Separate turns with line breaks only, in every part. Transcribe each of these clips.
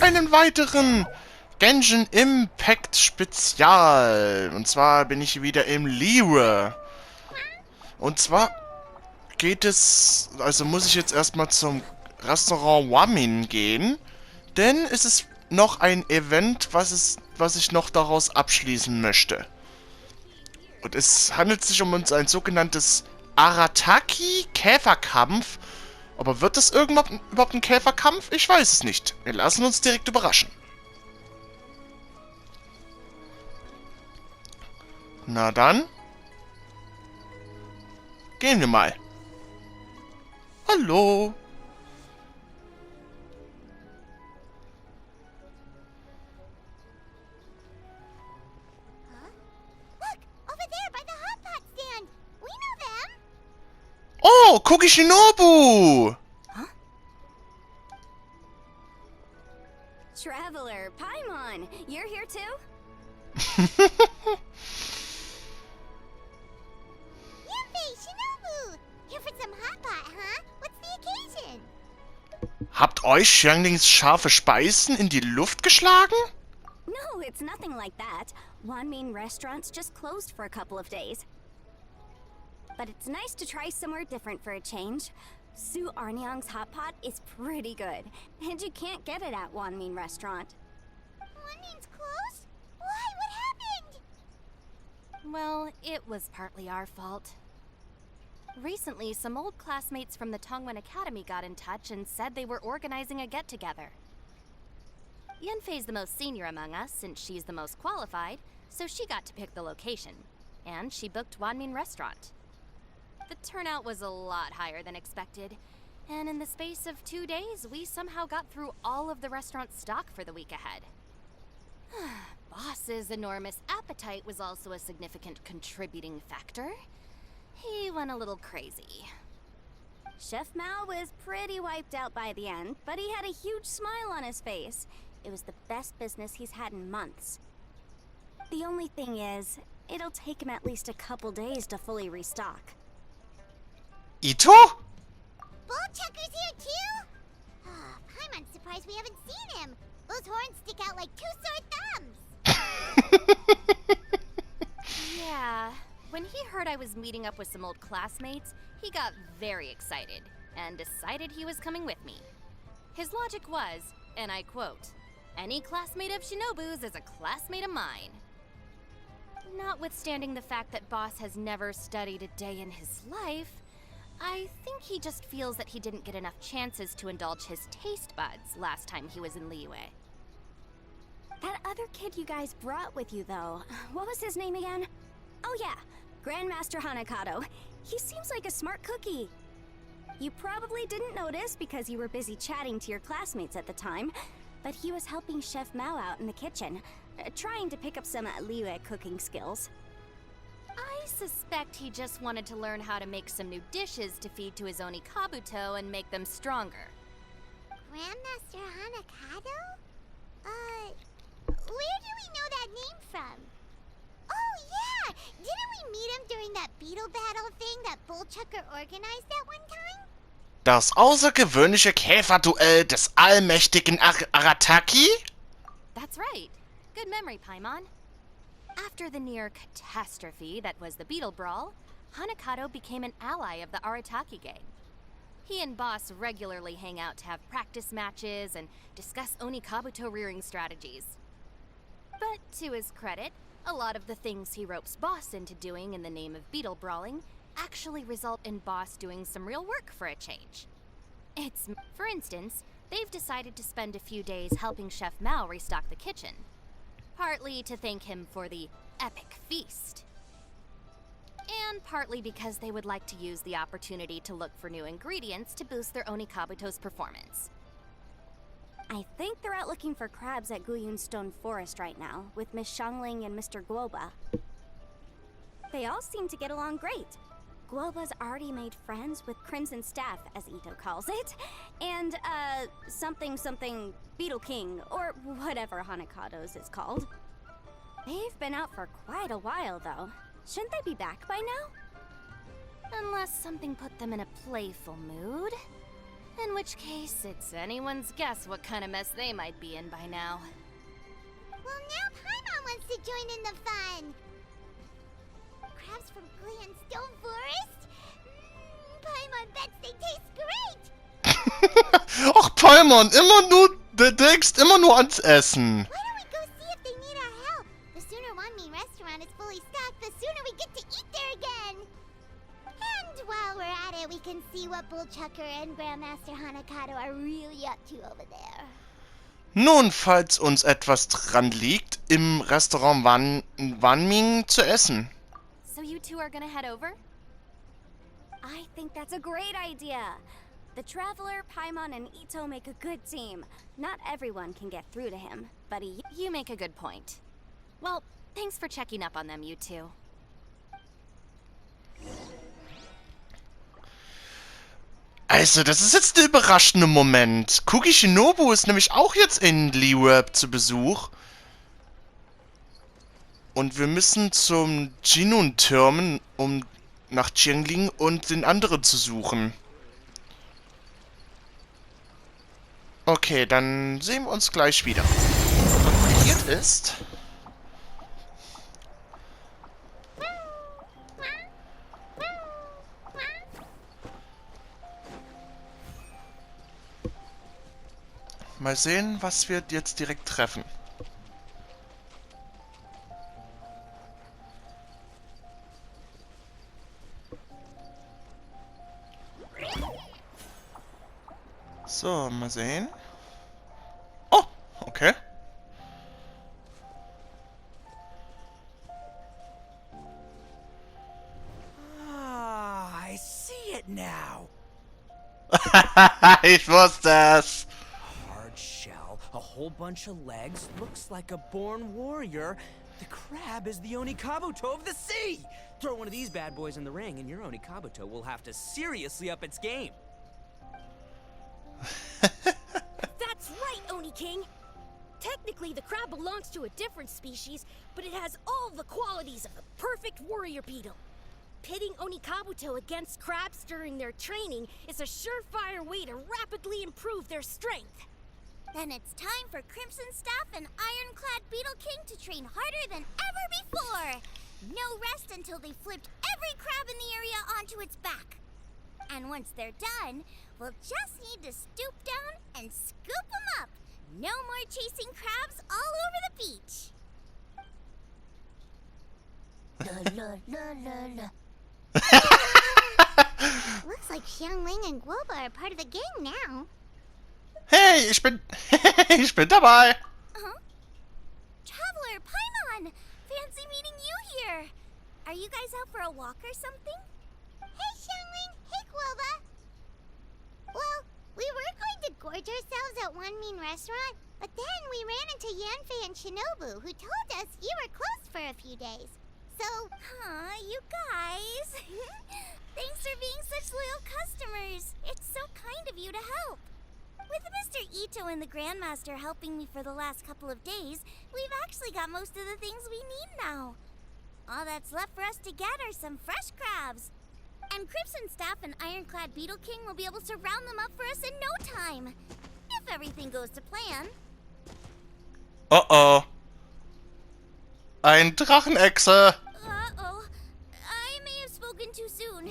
einen weiteren Genshin Impact Spezial. Und zwar bin ich wieder im Liyue. Und zwar geht es, also muss ich jetzt erstmal zum Restaurant Wamin gehen, denn es ist noch ein Event, was ich noch daraus abschließen möchte. Und es handelt sich um ein sogenanntes Arataki Käferkampf. Aber wird das überhaupt ein Käferkampf? Ich weiß es nicht. Wir lassen uns direkt überraschen. Na dann. Gehen wir mal. Hallo. Oh, Kuki Shinobu!
Huh? Traveler, Paimon, you're here too?
Yanfei, Shinobu! Here for some hot pot, huh? What's the occasion?
Habt euch Xianglings scharfe Speisen in die Luft geschlagen?
No, it's nothing like that. Wanmin restaurants just closed for a couple of days. But it's nice to try somewhere different for a change. Su Arnyang's hot pot is pretty good, and you can't get it at Wanmin restaurant.
Wanmin's closed? Why? What happened?
Well, it was partly our fault. Recently, some old classmates from the Tongwen Academy got in touch and said they were organizing a get-together. Yanfei's the most senior among us, since she's the most qualified, so she got to pick the location. And she booked Wanmin restaurant. The turnout was a lot higher than expected, and in the space of 2 days, we somehow got through all of the restaurant's stock for the week ahead. Boss's enormous appetite was also a significant contributing factor. He went a little crazy. Chef Mao was pretty wiped out by the end, but he had a huge smile on his face. It was the best business he's had in months. The only thing is, it'll take him at least a couple days to fully restock.
Itto?
Bullchucker's here too? Oh, Paimon's surprised we haven't seen him. Those horns stick out like two sore thumbs.
Yeah, when he heard I was meeting up with some old classmates, he got very excited and decided he was coming with me. His logic was, and I quote, "Any classmate of Shinobu's is a classmate of mine." Notwithstanding the fact that Boss has never studied a day in his life, I think he just feels that he didn't get enough chances to indulge his taste buds last time he was in Liyue. That other kid you guys brought with you, though, what was his name again? Oh yeah, Grandmaster Hanakato. He seems like a smart cookie. You probably didn't notice because you were busy chatting to your classmates at the time, but he was helping Chef Mao out in the kitchen, trying to pick up some Liyue cooking skills. I suspect he just wanted to learn how to make some new dishes to feed to his Onikabuto and make them stronger.
Grandmaster Hanakato? Where do we know that name from? Oh yeah! Didn't we meet him during that beetle battle thing that Bullchucker organized that one time?
Das außergewöhnliche Käferduell des allmächtigen Arataki?
That's right. Good memory, Paimon. After the near catastrophe that was the Beetle Brawl, Hanakato became an ally of the Arataki gang. He and Boss regularly hang out to have practice matches and discuss Onikabuto rearing strategies. But to his credit, a lot of the things he ropes Boss into doing in the name of beetle brawling actually result in Boss doing some real work for a change. For instance, they've decided to spend a few days helping Chef Mao restock the kitchen. Partly to thank him for the epic feast. And partly because they would like to use the opportunity to look for new ingredients to boost their Onikabuto's performance. I think they're out looking for crabs at Guyun Stone Forest right now, with Miss Xiangling and Mr. Guoba. They all seem to get along great. Guoba's already made friends with Crimson Staff, as Itto calls it, and, something Beetle King, or whatever Hanakato's is called. They've been out for quite a while, though. Shouldn't they be back by now? Unless something put them in a playful mood. In which case, it's anyone's guess what kind of mess they might be in by now.
Well, now Paimon wants to join in the fun. Crabs from Glen Stone Forest? Paimon bets they taste great.
Ach, Paimon, du denkst immer nur ans Essen.
Why don't we go see if they need our help? The sooner Wanmin restaurant is fully stocked, the sooner we get to eat there again. And while we're at it, we can see what Bullchucker and Grandmaster Hanakato are really up to over there.
Nun, falls uns etwas dran liegt, im Restaurant Wanming zu essen.
So you two are gonna head over?
I think that's a great idea. The Traveler, Paimon, and Itto make a good team. Not everyone can get through to him, but
You make a good point. Well, thanks for checking up on them, you two.
Also, das ist jetzt der überraschende Moment. Kuki Shinobu ist nämlich auch jetzt in Liyue zu Besuch. Und wir müssen zum Jinun-Turm, um nach Jiangling und den anderen zu suchen. Okay, dann sehen wir uns gleich wieder. Was passiert ist... Mal sehen, was wir jetzt direkt treffen. So, mal sehen. Oh, okay.
Ah, I see it now.
Ich wusste es.
Hard shell, a whole bunch of legs, looks like a born warrior. The crab is the Onikabuto of the sea! Throw one of these bad boys in the ring and your Onikabuto will have to seriously up its game.
That's right, Oni King! Technically, the crab belongs to a different species, but it has all the qualities of a perfect warrior beetle. Pitting Onikabuto against crabs during their training is a surefire way to rapidly improve their strength.
Then it's time for Crimson Staff and Ironclad Beetle King to train harder than ever before. No rest until they've flipped every crab in the area onto its back. And once they're done, we'll just need to stoop down and scoop them up. No more chasing crabs all over the beach. Looks like Xiangling and Guoba are part of the gang now.
Hey, ich bin dabei.
Traveler, Paimon! Fancy meeting you here. Are you guys out for a walk or something? Hey, Xiangling. Hey, Guoba. Well, we were going to gorge ourselves at Wanmin Restaurant, but then we ran into Yanfei and Shinobu, who told us you were closed for a few days. So, you guys. Thanks for being such loyal customers. It's so kind of you to help. With Mr. Itto and the Grandmaster helping me for the last couple of days, we've actually got most of the things we need now. All that's left for us to get are some fresh crabs. And Crimson Staff and Ironclad Beetle King will be able to round them up for us in no time. If everything goes to plan.
Oh. Ein Drachenechse.
Uh-oh. I may have spoken too soon.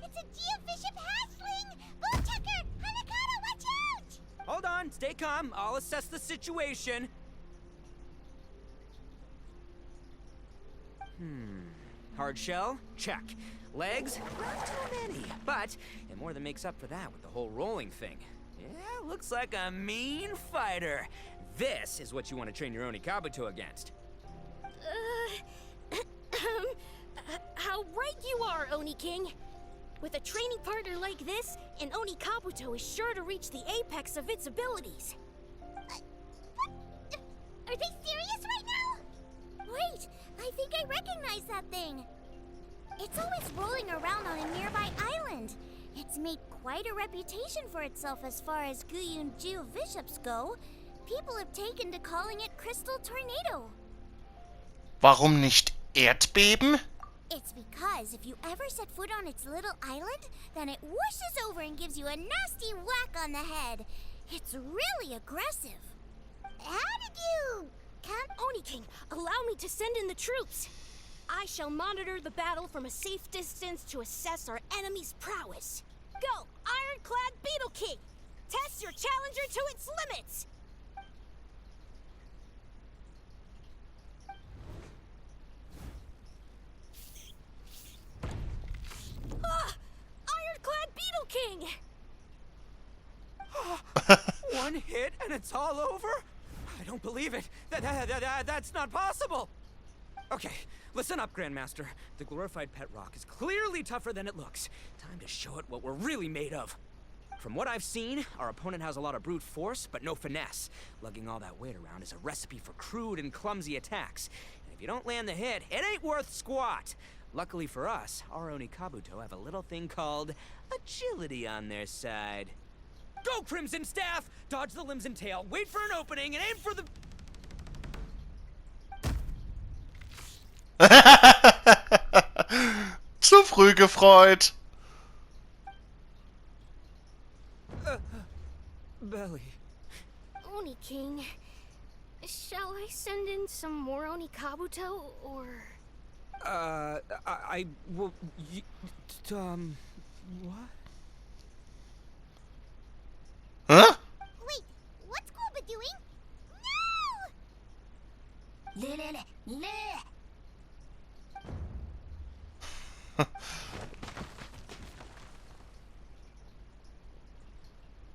It's a geofiship hatchling! Bullchucker! Hanakato, watch out!
Hold on, stay calm. I'll assess the situation. Hard shell? Check. Legs? Not too many, but it more than makes up for that with the whole rolling thing. Yeah, looks like a mean fighter. This is what you want to train your Onikabuto against.
How right you are, Oni King! With a training partner like this, an Onikabuto is sure to reach the apex of its abilities.
Are they serious right now? Wait, I think I recognize that thing. It's always rolling around on a nearby island. It's made quite a reputation for itself as far as Guyun geofiships go. People have taken to calling it Crystal Tornado.
Warum nicht Erdbeben?
It's because if you ever set foot on its little island, then it whooshes over and gives you a nasty whack on the head. It's really aggressive. How did you come?
Oni King, allow me to send in the troops. I shall monitor the battle from a safe distance to assess our enemy's prowess. Go, Ironclad Beetle King! Test your challenger to its limits! Ah! Ironclad Beetle King!
One hit and it's all over? I don't believe it. That's not possible. Okay, listen up, Grandmaster. The glorified pet rock is clearly tougher than it looks. Time to show it what we're really made of. From what I've seen, our opponent has a lot of brute force, but no finesse. Lugging all that weight around is a recipe for crude and clumsy attacks. And if you don't land the hit, it ain't worth squat. Luckily for us, our Oni Kabuto have a little thing called agility on their side. Go, Crimson Staff! Dodge the limbs and tail, wait for an opening, and aim for the...
Zu früh gefreut.
Belly.
Oni King, shall I send in some more Oni Kabuto, or...
I will... what?
Huh?
Wait, what's Golba doing? No!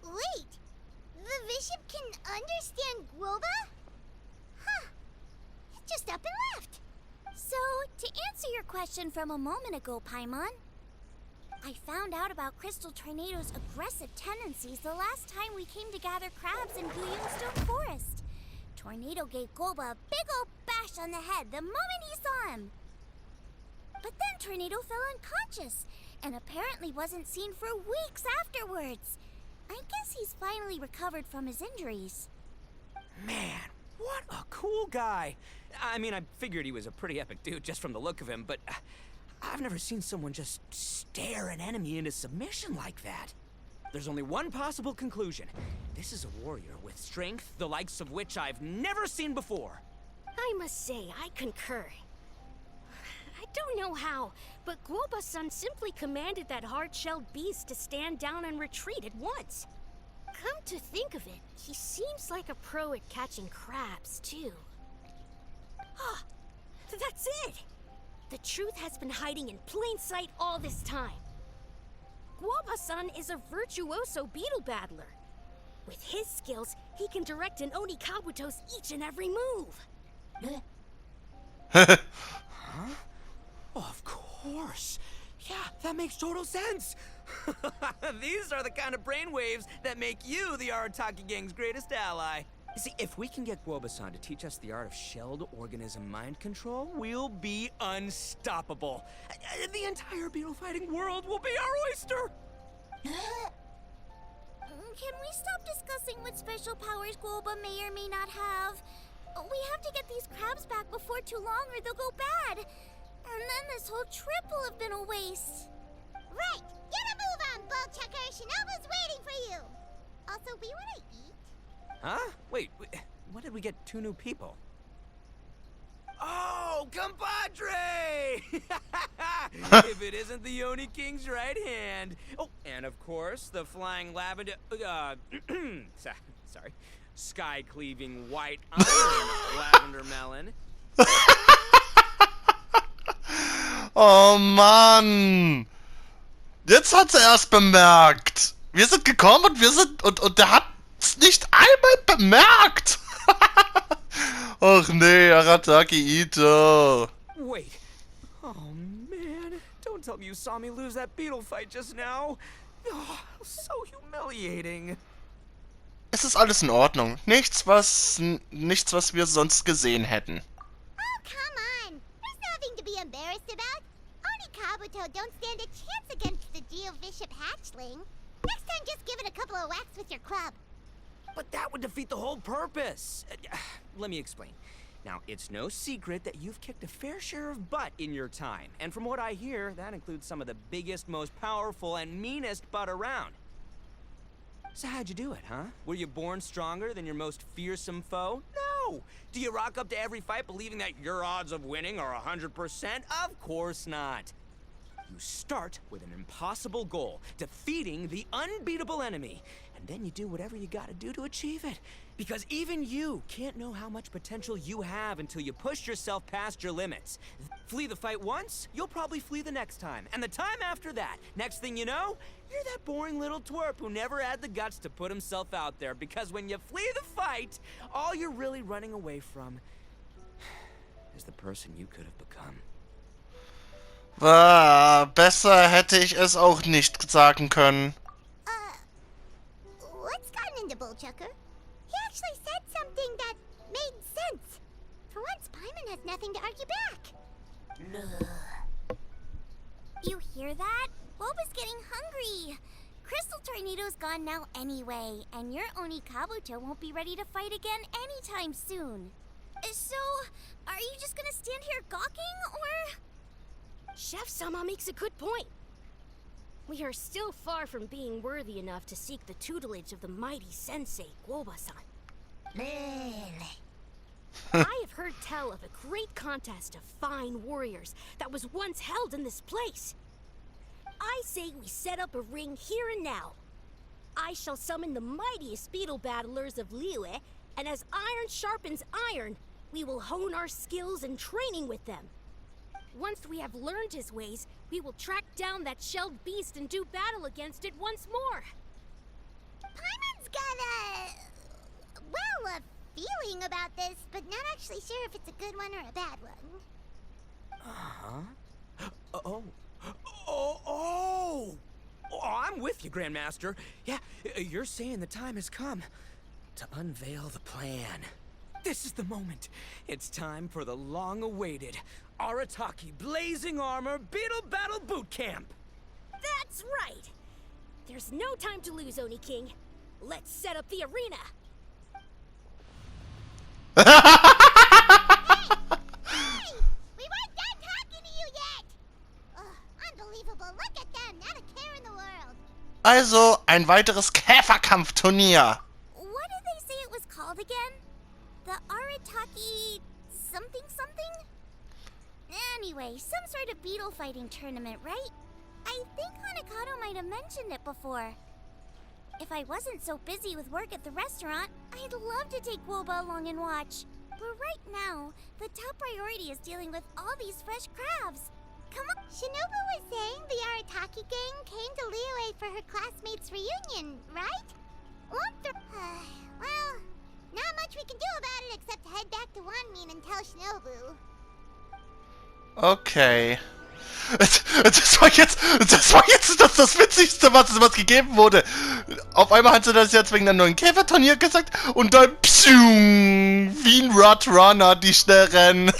Wait, the bishop can understand Gwilda? Huh, just up and left. So, to answer your question from a moment ago, Paimon, I found out about Crystal Tornado's aggressive tendencies the last time we came to gather crabs in Guyunstone Forest. Tornado gave Golba a big old bash on the head the moment he saw him. But then Tornado fell unconscious, and apparently wasn't seen for weeks afterwards. I guess he's finally recovered from his injuries.
Man, what a cool guy. I mean, I figured he was a pretty epic dude just from the look of him, but I've never seen someone just stare an enemy into submission like that. There's only one possible conclusion. This is a warrior with strength, the likes of which I've never seen before.
I must say, I concur. I don't know how, but Guoba-san simply commanded that hard-shelled beast to stand down and retreat at once. Come to think of it, he seems like a pro at catching crabs, too. Ah, that's it! The truth has been hiding in plain sight all this time. Guoba-san is a virtuoso beetle battler. With his skills, he can direct an Oni Kabuto's each and every move.
Huh? Of course. Yeah, that makes total sense. These are the kind of brainwaves that make you the Arataki Gang's greatest ally. You see, if we can get Guoba-san to teach us the art of shelled organism mind control, we'll be unstoppable. The entire beetle fighting world will be our oyster.
Can we stop discussing what special powers Guoba may or may not have? We have to get these crabs back before too long or they'll go bad. And then this whole trip will have been a waste. Right! Get a move on, Bullchucker! Shinobu's waiting for you! Also, we want to eat?
Huh? Wait, when did we get two new people? Oh, compadre! If it isn't the Oni King's right hand. Oh, and of course, the flying lavender... sorry. Sky-cleaving white iron lavender melon.
Oh Mann! Jetzt hat's er erst bemerkt. Wir sind gekommen und der hat's nicht einmal bemerkt. Och nee, Arataki Itto.
Wait. Oh man, don't tell me you saw me lose that beetle fight just now. Oh, so humiliating.
Es ist alles in Ordnung. Nichts, was wir sonst gesehen hätten.
Oh, come on! There's nothing to be embarrassed about. Oni Kabuto don't stand a chance against the Geo-Bishop hatchling. Next time, just give it a couple of whacks with your club.
But that would defeat the whole purpose. Let me explain. Now, it's no secret that you've kicked a fair share of butt in your time. And from what I hear, that includes some of the biggest, most powerful, and meanest butt around. So how'd you do it, huh? Were you born stronger than your most fearsome foe? No! Do you rock up to every fight believing that your odds of winning are 100%? Of course not. You start with an impossible goal, defeating the unbeatable enemy. And then you do whatever you gotta do to achieve it. Because even you can't know how much potential you have until you push yourself past your limits. Flee the fight once, you'll probably flee the next time. And the time after that. Next thing you know, you're that boring little twerp who never had the guts to put himself out there. Because when you flee the fight, all you're really running away from is the person you could have become.
Besser hätte ich es auch nicht sagen können.
What's gotten into Bullchucker? He actually said something that made sense. For once, Paimon has nothing to argue back. You hear that? Boba's getting hungry. Crystal Tornado's gone now anyway, and your Oni Kabuto won't be ready to fight again anytime soon. So, are you just gonna stand here gawking, or...?
Chef-sama makes a good point. We are still far from being worthy enough to seek the tutelage of the mighty sensei, Guoba-san. I have heard tell of a great contest of fine warriors that was once held in this place. I say we set up a ring here and now. I shall summon the mightiest beetle battlers of Liyue, and as iron sharpens iron, we will hone our skills and training with them. Once we have learned his ways, we will track down that shelled beast and do battle against it once more.
Paimon's got a feeling about this, but not actually sure if it's a good one or a bad one.
I'm with you, Grandmaster. Yeah, you're saying the time has come to unveil the plan. This is the moment. It's time for the long-awaited Arataki Blazing Armor Beetle Battle Boot Camp.
That's right. There's no time to lose, Oni King. Let's set up the arena.
Hey! We weren't done talking to you yet! Unbelievable. Look at them. Not a care in the world.
Also, ein weiteres Käferkampf-Turnier.
What did they say it was called again? The Arataki... something? Anyway, some sort of beetle fighting tournament, right? I think Hanakato might have mentioned it before. If I wasn't so busy with work at the restaurant, I'd love to take Woba along and watch. But right now, the top priority is dealing with all these fresh crabs. Come on. Shinobu was saying the Arataki gang came to Liyue for her classmates' reunion, right? Well, not much we can do about it except head back to Wanmin and tell Shinobu.
Okay. Das war jetzt das Witzigste, was gegeben wurde. Auf einmal hat sie das jetzt wegen einem neuen Käferturnier gesagt und dann pschuung, wie ein Roadrunner, die schnell rennen.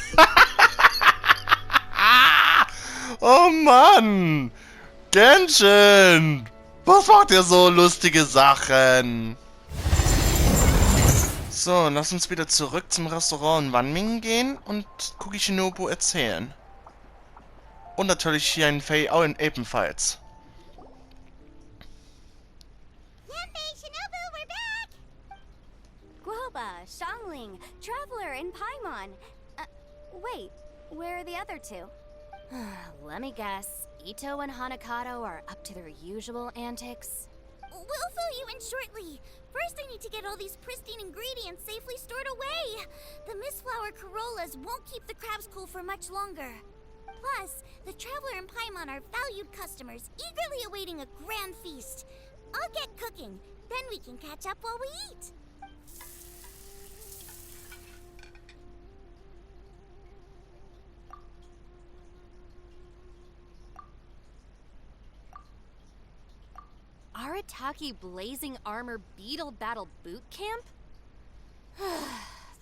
Oh Mann! Genshin! Was macht ihr so lustige Sachen? So, lass uns wieder zurück zum Restaurant in Wanmin gehen und Kuki Shinobu erzählen. Und natürlich Yanfei auch ebenfalls.
Yanfei, Shinobu, we're back!
Guoba, Xiangling, Traveler, and Paimon. Wait, where are the other two? Let me guess. Itto and Hanakato are up to their usual antics?
We'll fill you in shortly. First, I need to get all these pristine ingredients safely stored away. The Mistflower Corollas won't keep the crabs cool for much longer. Plus, the Traveler and Paimon are valued customers, eagerly awaiting a grand feast. I'll get cooking, then we can catch up while we eat.
Arataki Blazing Armor Beetle Battle Boot Camp?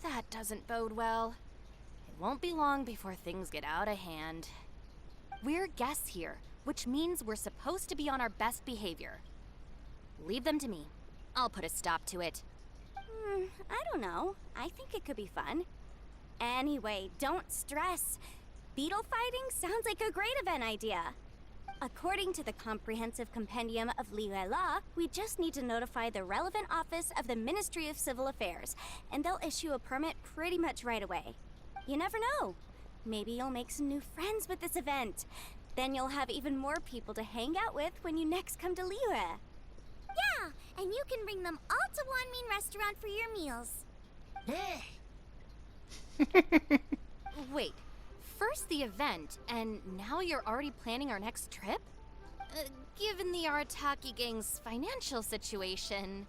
That doesn't bode well. It won't be long before things get out of hand. We're guests here, which means we're supposed to be on our best behavior. Leave them to me. I'll put a stop to it.
I don't know. I think it could be fun. Anyway, don't stress. Beetle fighting sounds like a great event idea. According to the Comprehensive Compendium of Liyue Law, we just need to notify the relevant office of the Ministry of Civil Affairs, and they'll issue a permit pretty much right away. You never know. Maybe you'll make some new friends with this event. Then you'll have even more people to hang out with when you next come to Liyue. Yeah, and you can bring them all to Wanmin Restaurant for your meals.
Wait, first the event, and now you're already planning our next trip? Given the Arataki gang's financial situation...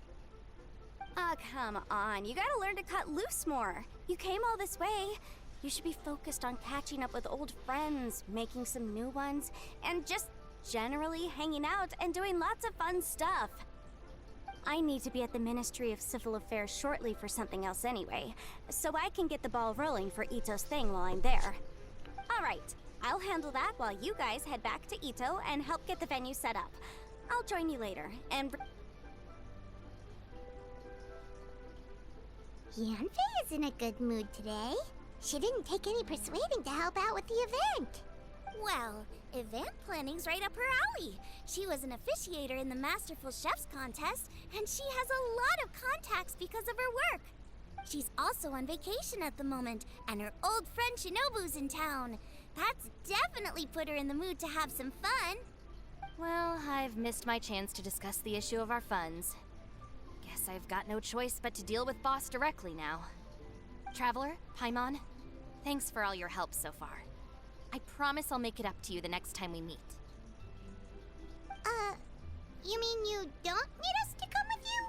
Oh, come on. You gotta learn to cut loose more. You came all this way. You should be focused on catching up with old friends, making some new ones, and just generally hanging out and doing lots of fun stuff. I need to be at the Ministry of Civil Affairs shortly for something else anyway, so I can get the ball rolling for Itto's thing while I'm there. Alright, I'll handle that while you guys head back to Itto and help get the venue set up. I'll join you later, and... Yanfei is in a good mood today. She didn't take any persuading to help out with the event.
Well, event planning's right up her alley. She was an officiator in the Masterful Chefs contest, and she has a lot of contacts because of her work. She's also on vacation at the moment, and her old friend Shinobu's in town. That's definitely put her in the mood to have some fun.
Well, I've missed my chance to discuss the issue of our funds. Guess I've got no choice but to deal with Boss directly now. Traveler, Paimon, thanks for all your help so far. I promise I'll make it up to you the next time we meet.
You mean you don't need us to come with you?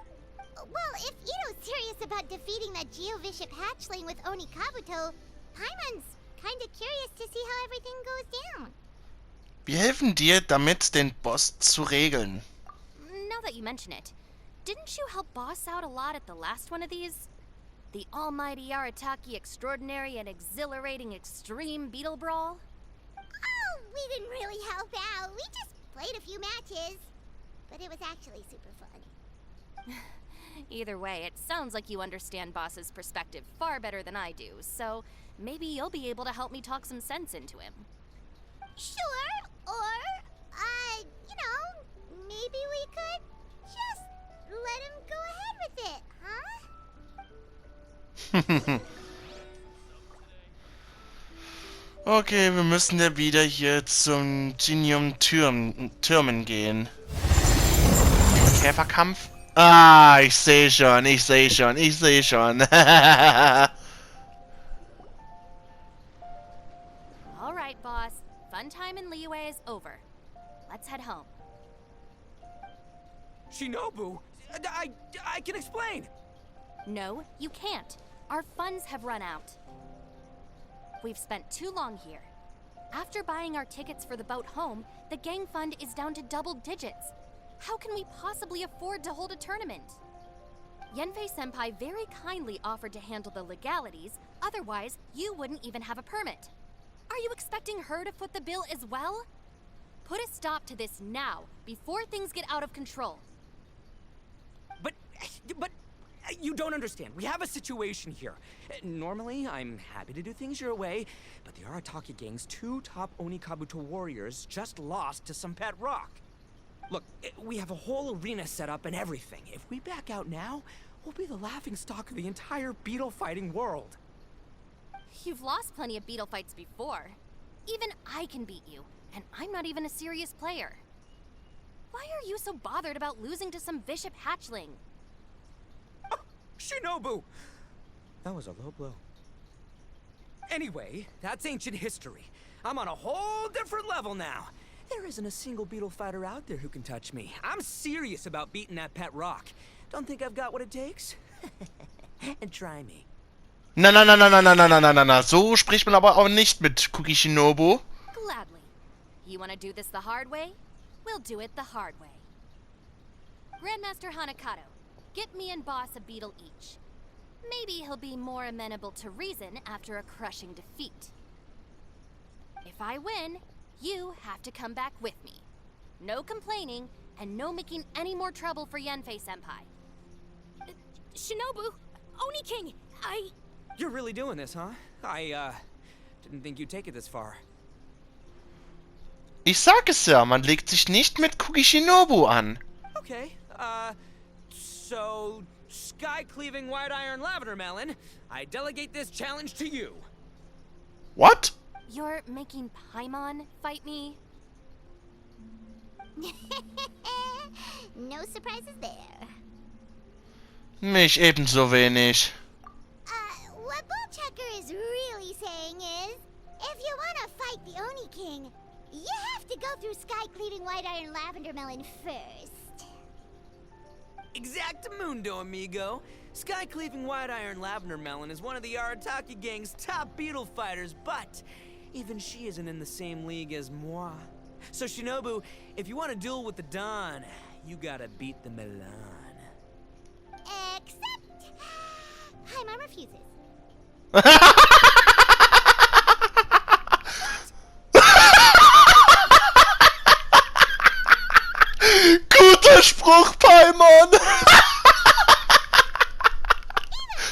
Well, if Itto's serious about defeating that Geovishap hatchling with Oni Kabuto, Paimon's kinda curious to see how everything goes down.
Wir helfen dir, damit den Boss zu regeln.
Now that you mention it, didn't you help Boss out a lot at the last one of these? The almighty Arataki extraordinary and exhilarating extreme beetle brawl?
Oh, we didn't really help out. We just played a few matches. But it was actually super fun.
Either way, it sounds like you understand Boss's perspective far better than I do, so maybe you'll be able to help me talk some sense into him.
Sure, or, maybe we could just let him go ahead with it, huh?
Okay, wir müssen ja wieder hier zum Türmen gehen. Käferkampf? Ah, ich sehe schon.
Alright, boss. Fun time in Liyue is over. Let's head home.
Shinobu? I can explain!
No, you can't. Our funds have run out. We've spent too long here. After buying our tickets for the boat home, the gang fund is down to double digits. How can we possibly afford to hold a tournament? Yanfei-senpai very kindly offered to handle the legalities, otherwise you wouldn't even have a permit. Are you expecting her to foot the bill as well? Put a stop to this now, before things get out of control.
But you don't understand. We have a situation here. Normally, I'm happy to do things your way, but the Arataki gang's 2 top Oni Kabuto warriors just lost to some pet rock. Look, we have a whole arena set up and everything. If we back out now, we'll be the laughingstock of the entire beetle fighting world.
You've lost plenty of beetle fights before. Even I can beat you, and I'm not even a serious player. Why are you so bothered about losing to some Bishop hatchling?
Oh, Shinobu! That was a low blow. Anyway, that's ancient history. I'm on a whole different level now. There isn't a single beetle fighter out there who can touch me. I'm serious about beating that pet rock. Don't think I've got what it takes? And try me.
Na. So spricht man aber auch nicht mit Kuki Shinobu.
Gladly. You want to do this the hard way? We'll do it the hard way. Grandmaster Hanakato, get me and Boss a beetle each. Maybe he'll be more amenable to reason after a crushing defeat. If I win, you have to come back with me. No complaining, and no making any more trouble for Yanfei-senpai.
Shinobu! Oni King!
You're really doing this, huh? I didn't think you'd take it this far.
Ich sag es ja, man legt sich nicht mit Kuki Shinobu an.
Okay, so sky-cleaving white iron lavender melon, I delegate this challenge to you.
What?
You're making Paimon fight me?
No surprises there.
Mich ebenso wenig.
What Bullchecker is really saying is, if you want to fight the Oni King, you have to go through sky-cleaving white iron lavender melon first.
Exactamundo, amigo. Sky-cleaving white iron lavender melon is one of the Arataki gang's top beetle fighters, but even she isn't in the same league as moi. So Shinobu, if you want to duel with the Don, you gotta beat the Milan.
Except... Paimon refuses.
Guter Spruch, Paimon!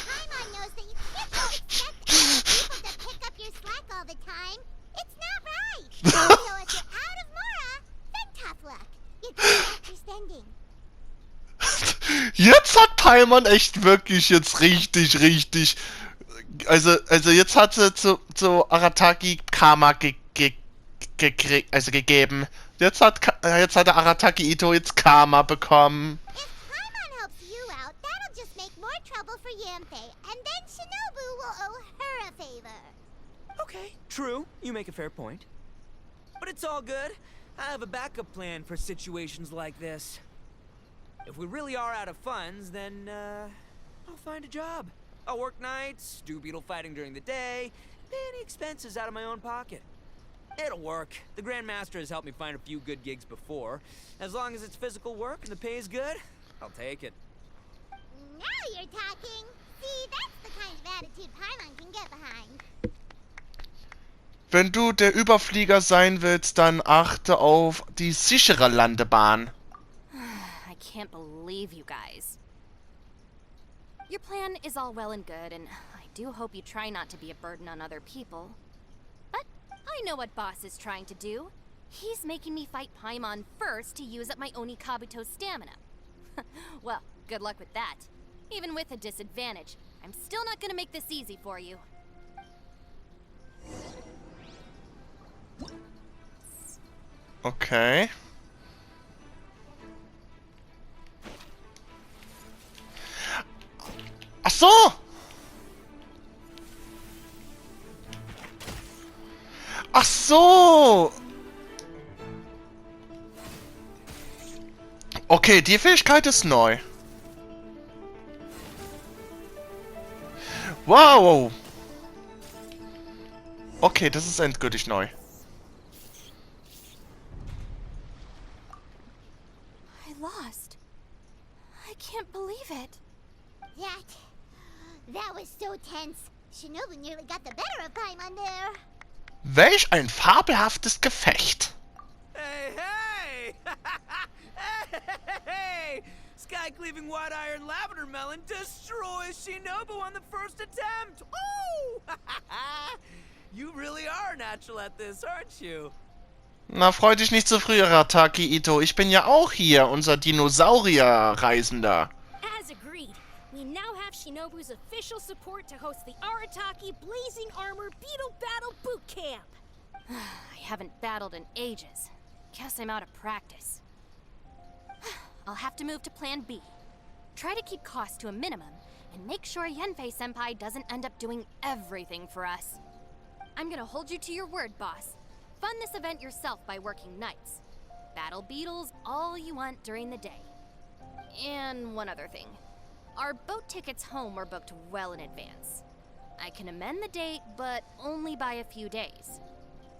Paimon knows that you can't just expect people to pick up your slack all the time. It's not right. So if you're out of Mora, then tough luck. You gotta back your standing.
Jetzt hat Paimon echt wirklich jetzt richtig. Also jetzt hat sie zu Arataki Karma gegeben. Jetzt hat der Arataki Itto jetzt Karma bekommen.
If Paimon helps you out, that'll just make more trouble for Yanfei, and then Shinobu will owe her a favor.
Okay, true. You make a fair point. But it's all good. I have a backup plan for situations like this. If we really are out of funds, then, I'll find a job. I'll work nights, do beetle fighting during the day, pay any expenses out of my own pocket. It'll work. The Grandmaster has helped me find a few good gigs before. As long as it's physical work and the pay is good, I'll take it.
Now you're talking. See, that's the kind of attitude Paimon can get behind.
Wenn du der Überflieger sein willst, dann achte auf die sichere Landebahn.
I can't believe you guys. Your plan is all well and good, and I do hope you try not to be a burden on other people. But I know what Boss is trying to do. He's making me fight Paimon first to use up my Oni Kabuto's stamina. Well, good luck with that. Even with a disadvantage, I'm still not gonna make this easy for you.
Okay. Ach so! Ach so! Okay, die Fähigkeit ist neu. Wow! Okay, das ist endgültig neu.
I lost. I can't believe it.
That was so tense. Shinobu nearly got the better of Paimon there.
Welch ein fabelhaftes Gefecht.
Hey! Hey! Sky-cleaving white iron lavender melon destroys Shinobu on the first attempt! Oh! You really are natural at this, aren't you?
Na, freu dich nicht zu früh, Arataki Itto. Ich bin ja auch hier, unser Dinosaurier-Reisender.
As agreed, we now have Shinobu's official support to host the Arataki Blazing Armor Beetle Battle Boot Camp.
I haven't battled in ages. Guess I'm out of practice. I'll have to move to Plan B. Try to keep costs to a minimum, and make sure Yanfei-senpai doesn't end up doing everything for us. I'm gonna hold you to your word, boss. Fund this event yourself by working nights. Battle beetles all you want during the day. And one other thing. Our boat tickets home were booked well in advance. I can amend the date, but only by a few days.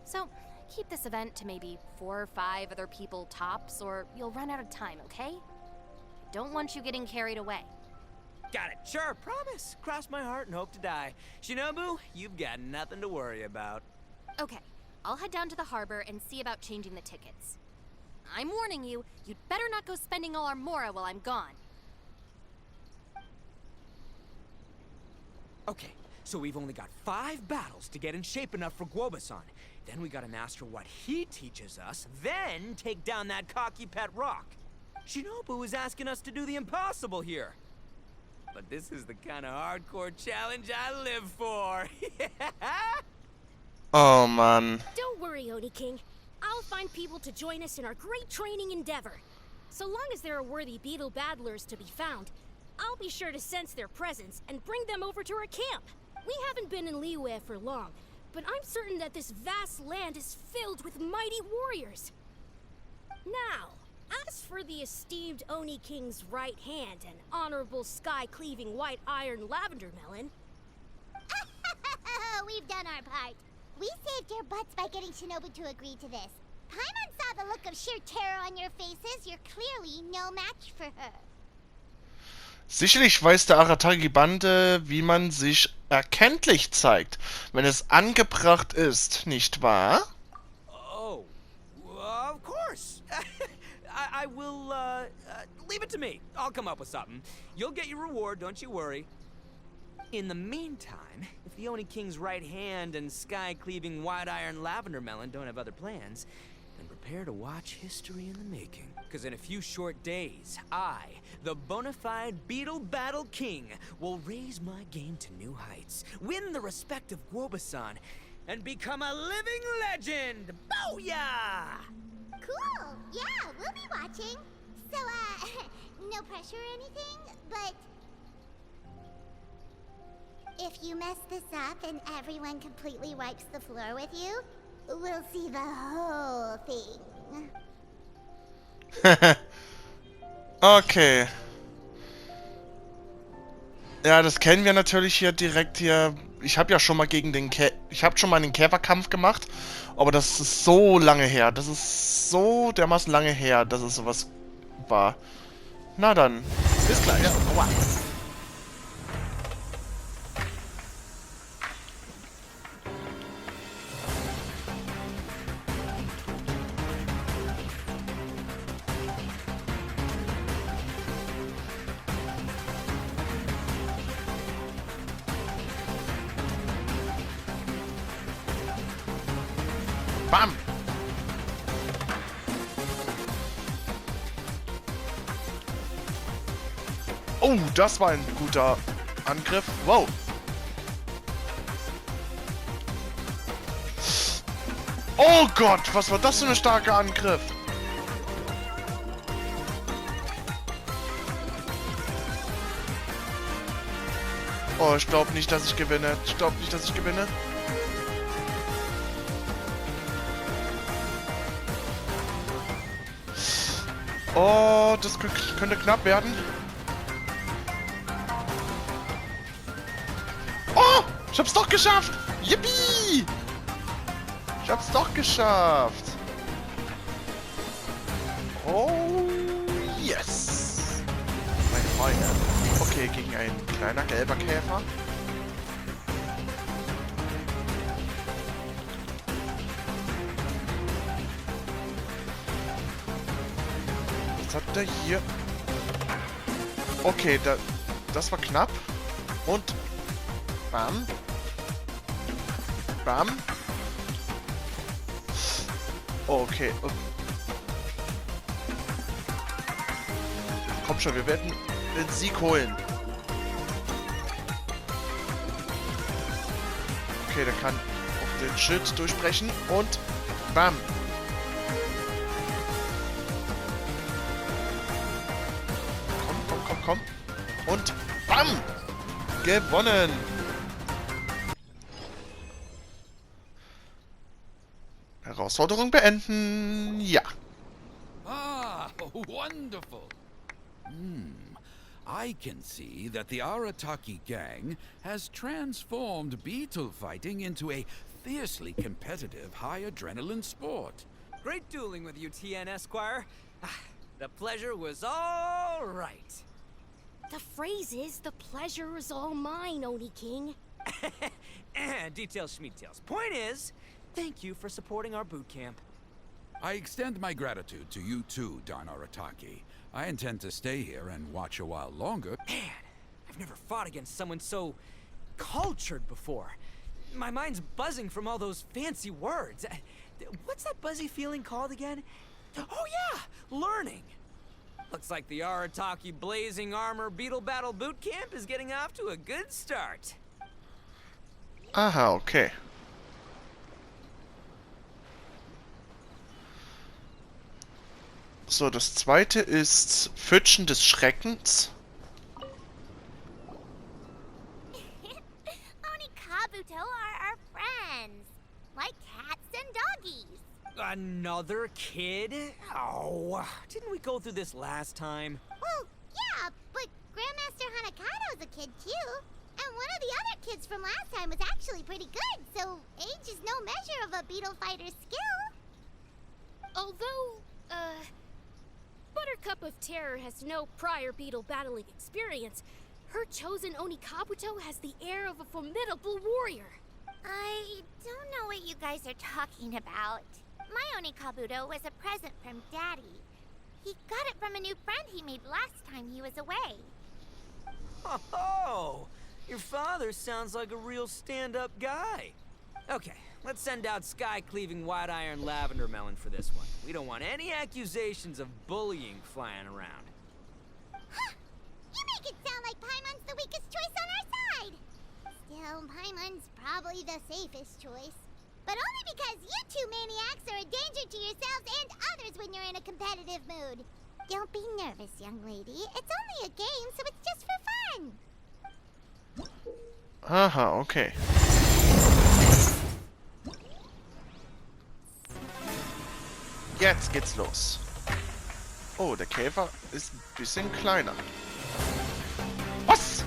So, keep this event to maybe 4 or 5 other people tops, or you'll run out of time, okay? I don't want you getting carried away.
Got it, sure, promise. Cross my heart and hope to die. Shinobu, you've got nothing to worry about.
Okay, I'll head down to the harbor and see about changing the tickets. I'm warning you, you'd better not go spending all our mora while I'm gone.
Okay, So we've only got 5 battles to get in shape enough for Guoba-san. Then we gotta master what he teaches us, then take down that cocky pet rock. Shinobu is asking us to do the impossible here. But this is the kind of hardcore challenge I live for.
Oh Mann.
Don't worry, Oni King. I'll find people to join us in our great training endeavor. So long as there are worthy beetle battlers to be found, I'll be sure to sense their presence and bring them over to our camp. We haven't been in Liyue for long, but I'm certain that this vast land is filled with mighty warriors. Now, as for the esteemed Oni King's right hand and honorable sky-cleaving white iron lavender melon...
We've done our part. We saved your butts by getting Shinobu to agree to this. Paimon saw the look of sheer terror on your faces. You're clearly no match for her.
Sicherlich weiß der Aratagi-Bande, wie man sich erkenntlich zeigt, wenn es angebracht ist, nicht wahr?
Oh, of course. I will, leave it to me. I'll come up with something. You'll get your reward, don't you worry. In the meantime, if the Oni King's right hand and sky-cleaving white iron lavender melon don't have other plans, then prepare to watch history in the making. Because in a few short days, I, the bona fide Beetle Battle King, will raise my game to new heights, win the respect of Guoba-san, and become a living legend! Booyah!
Cool. Yeah, we'll be watching. So, no pressure or anything, but... if you mess this up and everyone completely wipes the floor with you, we'll see the whole thing.
Okay. Ja, das kennen wir natürlich hier direkt hier. Ich habe ja schon mal den Käferkampf gemacht, aber das ist so lange her. Das ist so dermaßen lange her, dass es sowas war. Na dann, bis gleich. Aua. Bam! Oh, das war ein guter Angriff. Wow! Oh Gott, was war das für ein starker Angriff? Oh, ich glaube nicht, dass ich gewinne. Ich glaube nicht, dass ich gewinne. Oh, das könnte knapp werden. Oh, ich hab's doch geschafft. Yippie! Ich hab's doch geschafft. Oh, yes. Meine Freunde. Okay, gegen ein kleiner gelber Käfer. Hat er hier... Okay, das war knapp. Und... Bam. Bam. Okay. Komm schon, wir werden den Sieg holen. Okay, der kann auf den Schild durchbrechen. Und... Bam. Komm. Und bam! Gewonnen! Herausforderung beenden. Ja.
Ah, wonderful. I can see that the Arataki gang has transformed beetle fighting into a fiercely competitive high adrenaline sport.
Great dueling with you, TN Esquire. The pleasure was all right.
The phrase is, the pleasure is all mine, Oni King.
Details, schmeetails. Point is, thank you for supporting our boot camp.
I extend my gratitude to you too, Don Arataki. I intend to stay here and watch a while longer.
Man, I've never fought against someone so cultured before. My mind's buzzing from all those fancy words. What's that buzzy feeling called again? Oh yeah, learning. Looks like the Arataki Blazing Armor Beetle Battle Boot Camp is getting off to a good start.
Aha, okay. So, das zweite ist Pfütschen des Schreckens.
Onikabuto are our friends. Like cats and doggies.
Another kid? Oh, didn't we go through this last time?
Well, yeah, but Grandmaster Hanakado's a kid too. And one of the other kids from last time was actually pretty good, so age is no measure of a beetle fighter's skill.
Although, Buttercup of Terror has no prior beetle battling experience, her chosen Onikabuto has the air of a formidable warrior.
I don't know what you guys are talking about. My Onikabuto was a present from Daddy. He got it from a new friend he made last time he was away.
Oh, your father sounds like a real stand-up guy. Okay, let's send out Sky-Cleaving White Iron Lavender Melon for this one. We don't want any accusations of bullying flying around.
Huh! You make it sound like Paimon's the weakest choice on our side! Still, Paimon's probably the safest choice. But only because you two maniacs are a danger to yourselves and others when you're in a competitive mood. Don't be nervous, young lady. It's only a game, so it's just for fun.
Aha, okay. Jetzt geht's los. Oh, der Käfer ist ein bisschen kleiner. Was?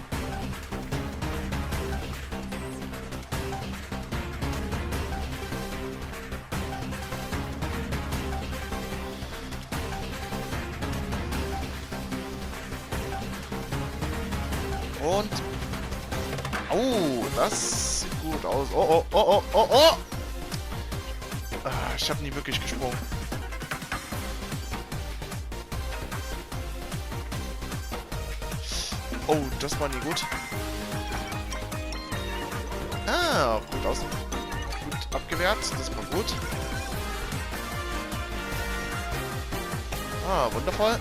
Und... Oh, das sieht gut aus. Oh, oh, oh, oh, oh, oh! Ah, ich habe nie wirklich gesprungen. Oh, das war nie gut. Ah, gut aus. Gut abgewehrt, das war gut. Ah, wundervoll.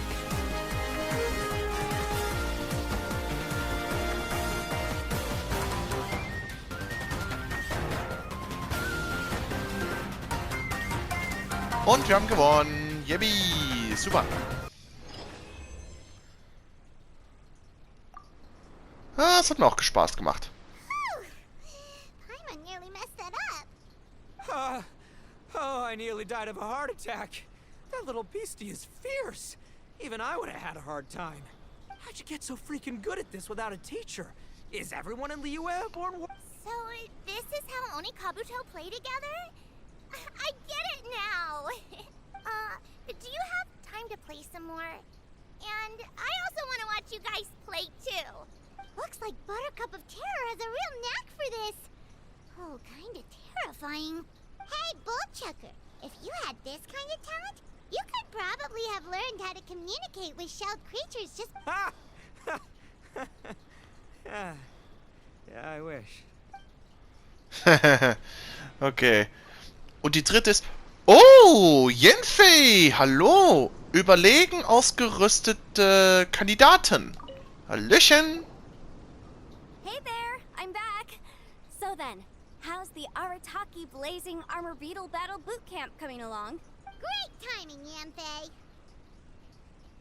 Und wir haben gewonnen. Yippie. Super. Ah, es hat mir auch Spaß gemacht.
Paimon nearly messed that up.
Oh, I nearly died of a heart attack. That little beastie is fierce. Even I would have had a hard time. How'd you get so freaking good at this without a teacher? Is everyone in Liyue born?
So, this is how Onikabuto play together? I get it now! Do you have time to play some more? And I also want to watch you guys play too. Looks like Buttercup of Terror has a real knack for this. Oh, kinda terrifying. Hey, Bullchucker, if you had this kind of talent, you could probably have learned how to communicate with shelled creatures just...
Ha! Yeah, I wish.
Okay. Und die dritte ist... Oh, Yanfei, hallo. Überlegen ausgerüstete Kandidaten. Hallöchen.
Hey there, I'm back. So then, how's the Arataki Blazing Armor Beetle Battle Boot Camp coming along?
Great timing, Yanfei.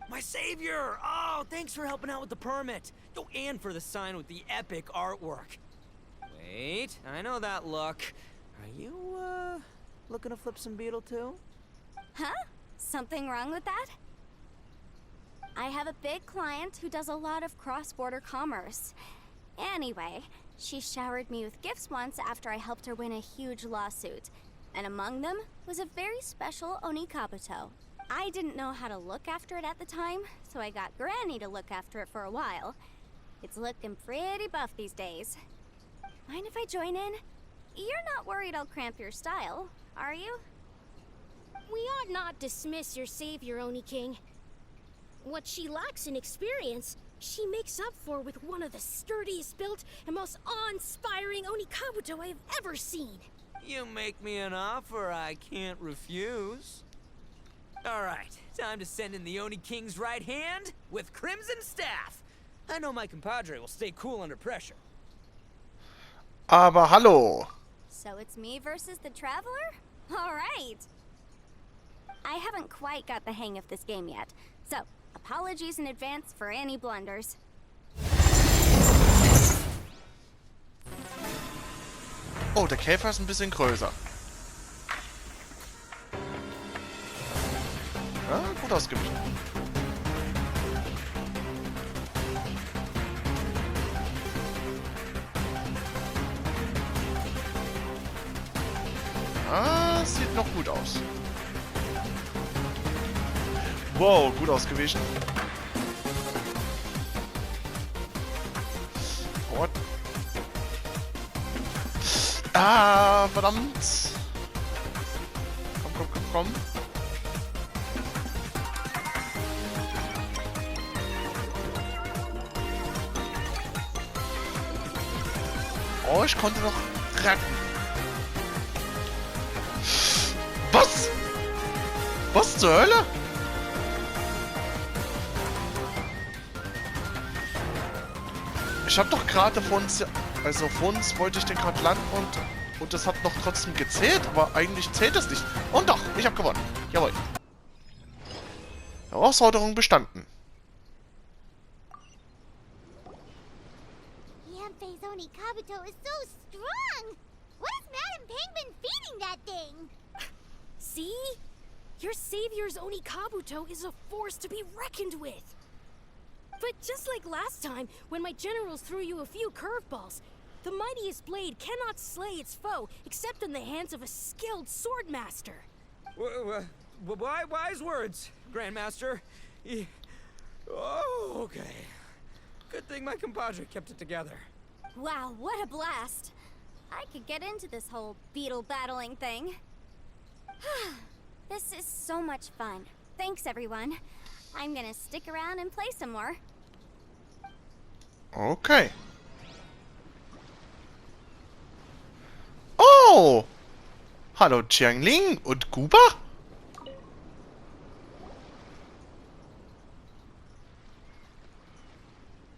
My savior! Oh, thanks for helping out with the permit. Oh, and for the sign with the epic artwork. Wait, I know that look. Are you, looking to flip some beetle too?
Huh? Something wrong with that? I have a big client who does a lot of cross-border commerce. Anyway, she showered me with gifts once after I helped her win a huge lawsuit. And among them was a very special Onikabuto. I didn't know how to look after it at the time, so I got Granny to look after it for a while. It's looking pretty buff these days. Mind if I join in? You're not worried I'll cramp your style, are you?
We ought not dismiss your savior, Oni King. What she lacks in experience, she makes up for with one of the sturdiest built and most awe-inspiring Oni Kabuto I have ever seen.
You make me an offer I can't refuse. Alright, time to send in the Oni King's right hand with Crimson Staff. I know my compadre will stay cool under pressure.
Aber hallo.
So it's me versus the Traveler? Alright! I haven't quite got the hang of this game yet, so apologies in advance for any blunders.
Oh, der Käfer ist ein bisschen größer. Ja, gut ausgewichen. Ah, sieht noch gut aus. Wow, gut ausgewichen. What? Ah, verdammt. Komm, komm, komm, komm. Oh, ich konnte noch retten. Was? Was zur Hölle? Ich hab doch gerade vor uns, also vor uns wollte ich den gerade landen und das hat noch trotzdem gezählt, aber eigentlich zählt es nicht. Und doch, ich habe gewonnen. Jawohl. Herausforderung bestanden.
Yanfei's Oni Kabuto is so strong! What has Madame Ping been feeding that thing?
See? Your savior's Oni Kabuto is a force to be reckoned with. But just like last time, when my generals threw you a few curveballs, the mightiest blade cannot slay its foe except in the hands of a skilled swordmaster.
Wise words, Grandmaster. Oh, okay. Good thing my compadre kept it together.
Wow, what a blast! I could get into this whole beetle battling thing. This is so much fun. Thanks, everyone. I'm gonna stick around and play some more.
Okay. Oh! Hallo Qiangling und Kuba?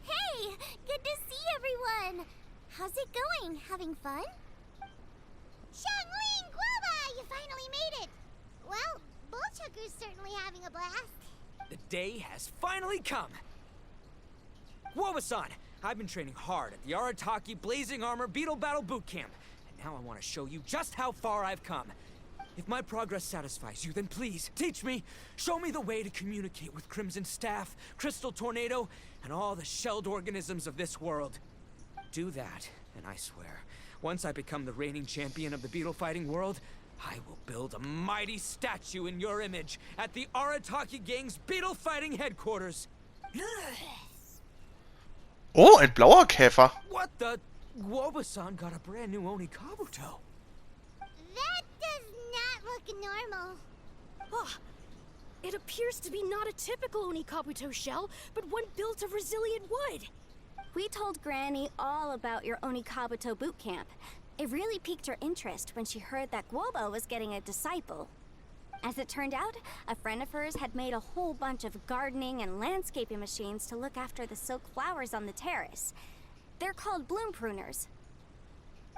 Hey! Good to see everyone! How's it going? Having fun? Xiangling, Guoba! You finally made it! Well, Bullchucker's certainly having a blast.
The day has finally come. Woba-san, I've been training hard at the Arataki Blazing Armor Beetle Battle Boot Camp, and now I want to show you just how far I've come. If my progress satisfies you, then please, teach me, show me the way to communicate with Crimson Staff, Crystal Tornado, and all the shelled organisms of this world. Do that, and I swear, once I become the reigning champion of the beetle fighting world, I will build a mighty statue in your image at the Arataki Gang's beetle fighting headquarters.
Oh, ein blauer Käfer.
What the? Woba-san got a brand new Oni Kabuto.
That does not look normal.
Oh, it appears to be not a typical Oni Kabuto shell, but one built of resilient wood.
We told Granny all about your Oni Kabuto boot camp. It really piqued her interest when she heard that Guoba was getting a disciple. As it turned out, a friend of hers had made a whole bunch of gardening and landscaping machines to look after the silk flowers on the terrace. They're called bloom pruners.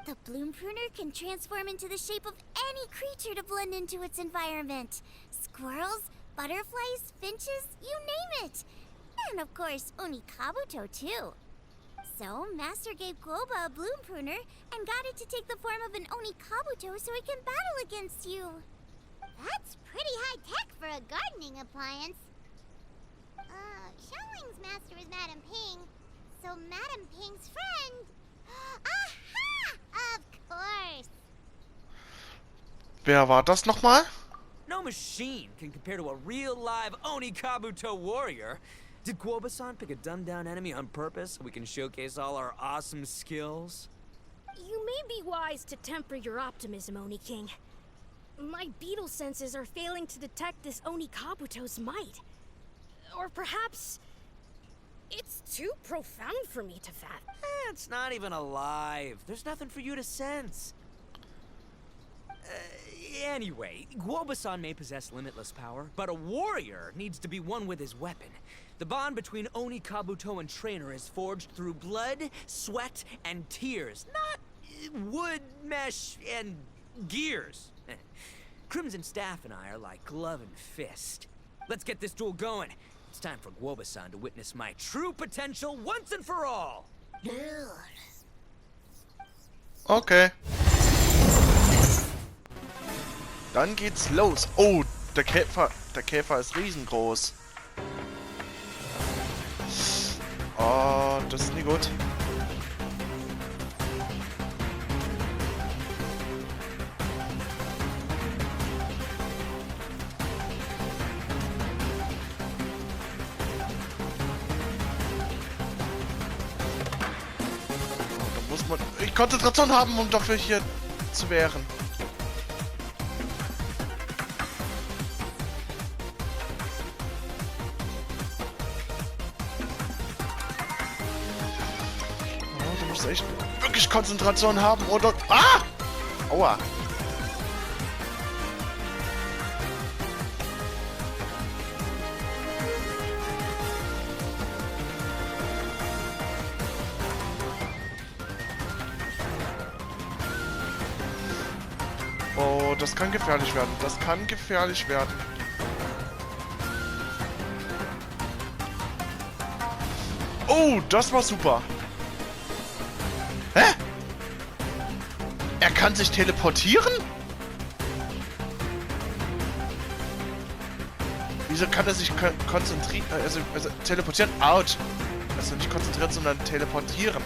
The bloom pruner can transform into the shape of any creature to blend into its environment. Squirrels, butterflies, finches, you name it. And of course, Oni Kabuto too. So, Master gave Guoba a bloom pruner and got it to take the form of an Oni Kabuto so it can battle against you. That's pretty high-tech for a gardening appliance. Xiangling's master is Madame Ping, so Madame Ping's friend... Aha! Of course!
Wer war das nochmal?
No machine can compare to a real live Oni Kabuto warrior. Did Guoba-san pick a dumbed-down enemy on purpose so we can showcase all our awesome skills?
You may be wise to temper your optimism, Oni King. My beetle senses are failing to detect this Oni Kabuto's might. Or perhaps... It's too profound for me to fathom.
It's not even alive. There's nothing for you to sense. Anyway, Guoba-san may possess limitless power, but a warrior needs to be one with his weapon. The bond between Oni Kabuto and trainer is forged through blood, sweat, and tears, not wood, mesh, and gears. Crimson Staff and I are like glove and fist. Let's get this duel going. It's time for Guoba-san to witness my true potential once and for all.
Okay. Dann geht's los. Oh, der Käfer ist riesengroß. Oh, das ist nie gut. Da muss man Konzentration haben, um dafür hier zu wehren. Echt wirklich Konzentration haben oder... Ah! Aua! Oh, das kann gefährlich werden. Das kann gefährlich werden. Oh, das war super. Hä? Er kann sich teleportieren? Wieso kann er sich konzentrieren? Also teleportieren? Out! Also nicht konzentrieren, sondern teleportieren.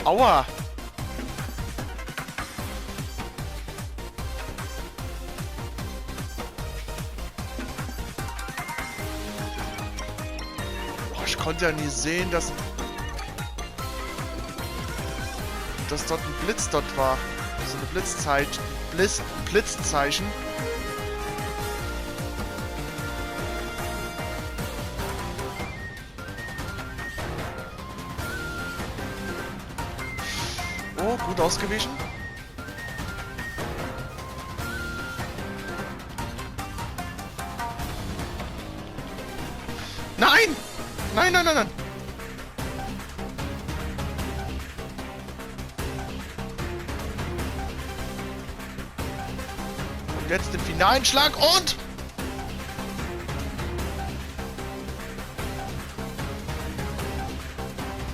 Aua! Ich konnte ja nie sehen, dass dort ein Blitz dort war. So eine Blitzzeichen. Oh, gut ausgewichen. Nein! Nein, nein, nein, nein! Und jetzt den finalen Schlag und...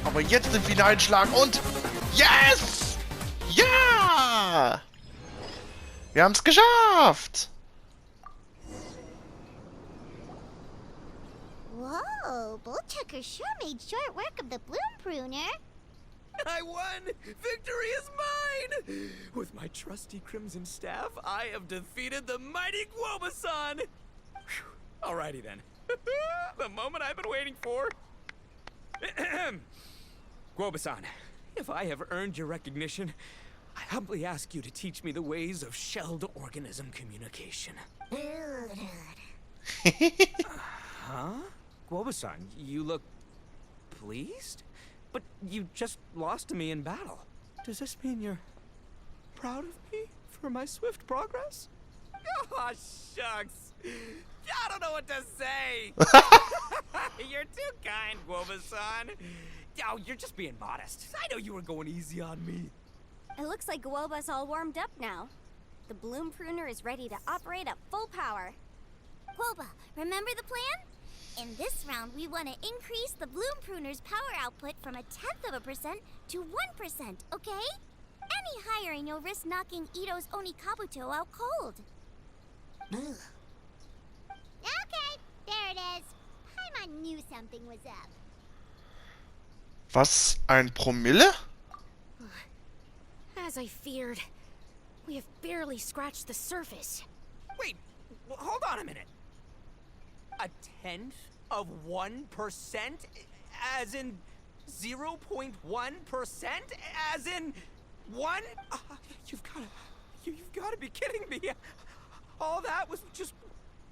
Aber jetzt den finalen Schlag und... Yes! Ja! Wir haben es geschafft!
Whoa, Bullchucker sure made short work of the Bloom Pruner.
I won! Victory is mine! With my trusty Crimson Staff, I have defeated the mighty Guoba-san! Alrighty then. The moment I've been waiting for. Guoba-san, if I have earned your recognition, I humbly ask you to teach me the ways of shelled organism communication. Huh? Guoba-san, you look pleased? But you just lost to me in battle. Does this mean you're proud of me for my swift progress? Oh, shucks. I don't know what to say. You're too kind, Guoba-san. Oh, you're just being modest. I know you were going easy on me.
It looks like Guoba's all warmed up now. The Bloom Pruner is ready to operate at full power.
Guoba, remember the plan? In this round, we want to increase the Bloom Pruner's power output from 0.1% to 1%, okay? Any higher and you'll risk knocking Itto's Oni Kabuto out cold. Okay, there it is. Paimon knew something was up.
Was? Ein Promille?
As I feared, we have barely scratched the surface.
Wait, hold on a minute. 0.1%? As in 0.1%? As in 1? You've got to be kidding me. All that was just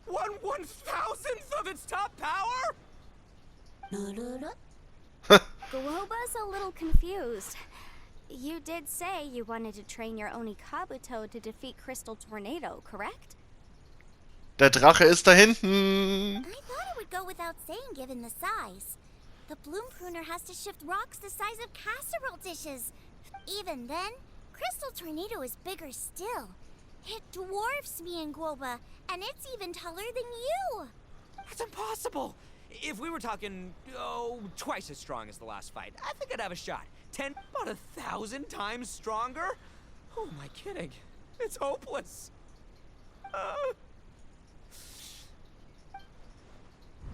1/1000th of its top power?
Guoba's a little confused. You did say you wanted to train your Onikabuto to defeat Crystal Tornado, correct?
Der Drache ist da hinten.
I thought it would go without saying given the size. The bloom pruner has to shift rocks the size of casserole dishes. Even then, Crystal Tornado is bigger still. It dwarfs me and Guoba, and it's even taller than you.
That's impossible. If we were talking, twice as strong as the last fight, I think I'd have a shot. 10, about 1,000 times stronger? Who am I kidding? It's hopeless.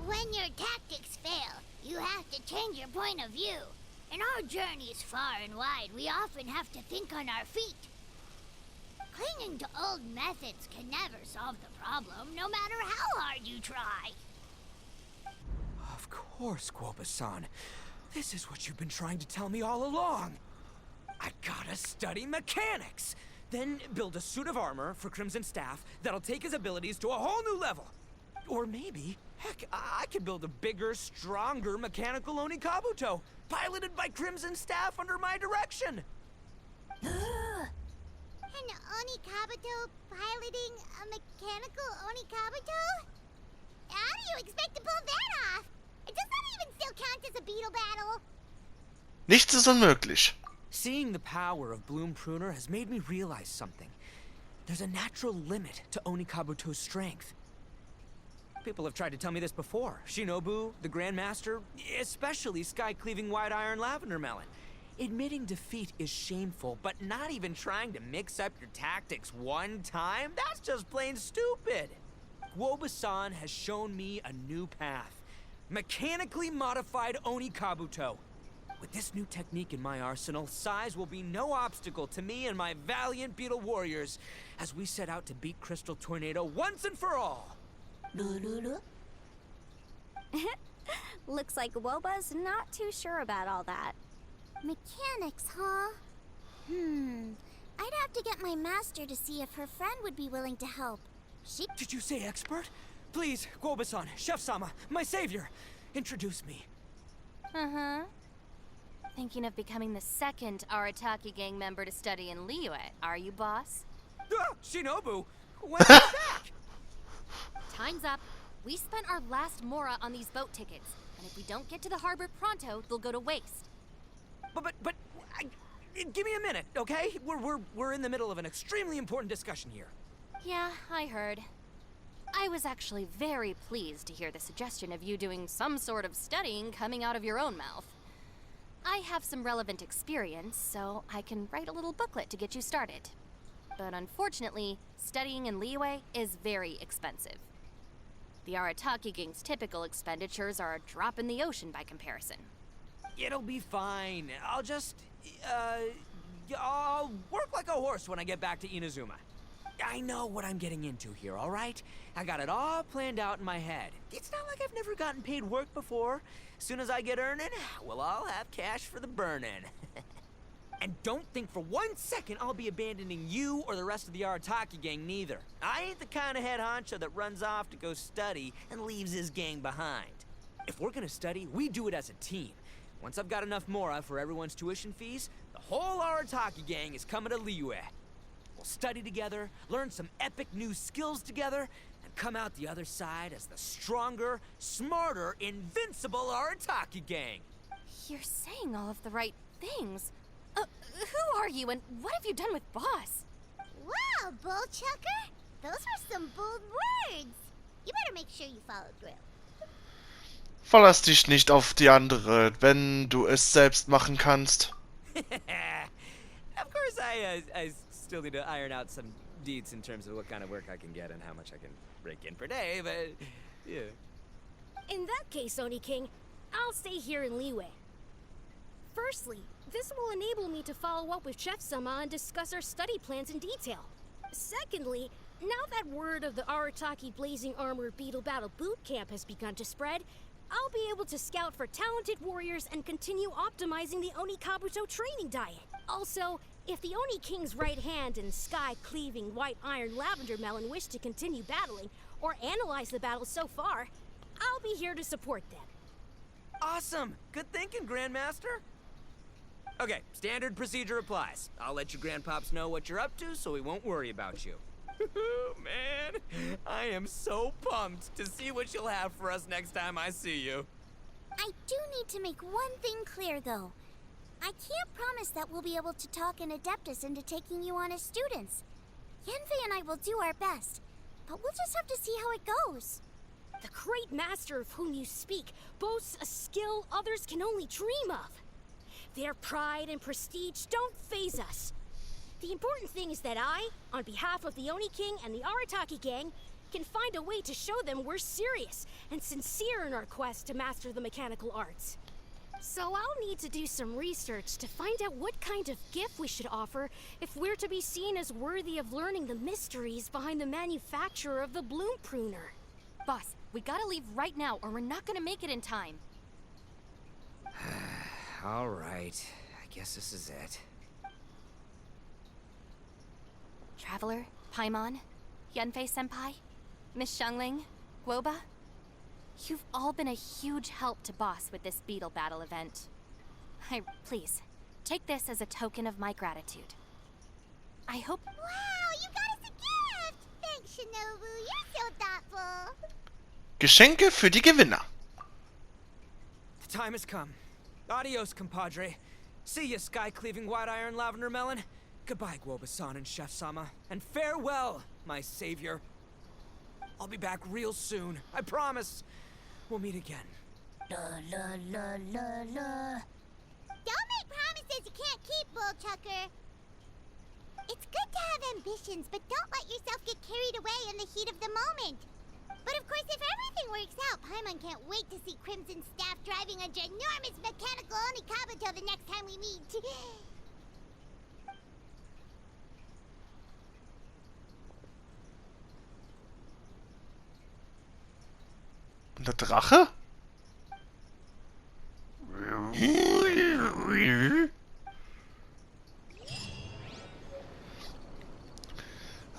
When your tactics fail, you have to change your point of view. In our journeys far and wide, we often have to think on our feet. Clinging to old methods can never solve the problem, no matter how hard you try.
Of course, Guoba-san. This is what you've been trying to tell me all along. I gotta study mechanics. Then build a suit of armor for Crimson Staff that'll take his abilities to a whole new level. Or maybe, heck, I could build a bigger, stronger mechanical Onikabuto, piloted by Crimson Staff under my direction.
An Onikabuto piloting a mechanical Onikabuto? How do you expect to pull that off? Does that even still count as a beetle battle?
Nichts ist unmöglich.
Seeing the power of Bloom Pruner has made me realize something. There's a natural limit to Onikabuto's strength. People have tried to tell me this before. Shinobu, the Grandmaster, especially Sky-Cleaving White Iron Lavender Melon. Admitting defeat is shameful, but not even trying to mix up your tactics one time? That's just plain stupid. Guoba-san has shown me a new path. Mechanically modified Onikabuto. With this new technique in my arsenal, size will be no obstacle to me and my valiant beetle warriors as we set out to beat Crystal Tornado once and for all.
Looks like Woba's not too sure about all that.
Mechanics, huh? I'd have to get my master to see if her friend would be willing to help.
Did you say expert? Please, Guoba-san, Chef-sama, my savior, introduce me.
Uh-huh. Thinking of becoming the second Arataki gang member to study in Liyue, are you, boss?
Shinobu, when are you back?
Time's up. We spent our last mora on these boat tickets, and if we don't get to the harbor pronto, they'll go to waste.
But, give me a minute, okay? We're in the middle of an extremely important discussion here.
Yeah, I heard. I was actually very pleased to hear the suggestion of you doing some sort of studying coming out of your own mouth. I have some relevant experience, so I can write a little booklet to get you started. But unfortunately, studying in Liyue is very expensive. The Arataki gang's typical expenditures are a drop in the ocean by comparison.
It'll be fine. I'll work like a horse when I get back to Inazuma. I know what I'm getting into here, all right? I got it all planned out in my head. It's not like I've never gotten paid work before. As soon as I get earning, we'll all have cash for the burning. And don't think for 1 second I'll be abandoning you or the rest of the Arataki gang neither. I ain't the kind of head honcho that runs off to go study and leaves his gang behind. If we're gonna study, we do it as a team. Once I've got enough mora for everyone's tuition fees, the whole Arataki gang is coming to Liyue. We'll study together, learn some epic new skills together, and come out the other side as the stronger, smarter, invincible Arataki gang.
You're saying all of the right things. Who are you and what have you done with Boss?
Wow, Bullchucker! Those were some bold words. You better make sure you follow through.
Verlass dich nicht auf die andere, wenn du es selbst machen kannst.
Of course, I still need to iron out some deets in terms of what kind of work I can get and how much I can rake in per day, but yeah.
In that case, Oni King, I'll stay here in Liyue. Firstly, this will enable me to follow up with Chef-sama and discuss our study plans in detail. Secondly, now that word of the Arataki Blazing Armor Beetle Battle Boot Camp has begun to spread, I'll be able to scout for talented warriors and continue optimizing the Onikabuto training diet. Also, If the Oni King's right hand and sky-cleaving white iron lavender melon wish to continue battling, or analyze the battle so far, I'll be here to support them.
Awesome! Good thinking, Grandmaster. Okay, standard procedure applies. I'll let you Grandpops know what you're up to so we won't worry about you. Man, I am so pumped to see what you'll have for us next time I see you.
I do need to make one thing clear, though. I can't promise that we'll be able to talk an Adeptus into taking you on as students. Yanfei and I will do our best, but we'll just have to see how it goes.
The great master of whom you speak boasts a skill others can only dream of. Their pride and prestige don't faze us. The important thing is that I, on behalf of the Oni King and the Arataki gang, can find a way to show them we're serious and sincere in our quest to master the mechanical arts. So I'll need to do some research to find out what kind of gift we should offer if we're to be seen as worthy of learning the mysteries behind the manufacture of the bloom pruner.
Boss, we gotta leave right now or we're not gonna make it in time.
All right, I guess this is it.
Traveler, Paimon, Yanfei-senpai, Miss Xiangling, Guoba, you've all been a huge help to Boss with this beetle battle event. Please, take this as a token of my gratitude. I hope...
Wow, you got us a gift! Thanks, Shinobu. You're so thoughtful.
Geschenke für die Gewinner.
The time has come. Adios, compadre. See ya, sky-cleaving white iron lavender melon. Goodbye, Guoba-san and Chef-sama. And farewell, my savior. I'll be back real soon. I promise. We'll meet again.
La la la la la. Don't make promises you can't keep, Bullchucker. It's good to have ambitions, but don't let yourself get carried away in the heat of the moment. But of course, if everything works out, Paimon can't wait to see Crimson Staff driving a ginormous mechanical Onikabuto the next time we meet.
Und der Drache?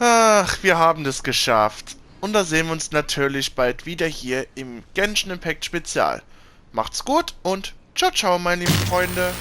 Ach, wir haben das geschafft. Und da sehen wir uns natürlich bald wieder hier im Genshin Impact Spezial. Macht's gut und ciao, ciao, meine lieben Freunde.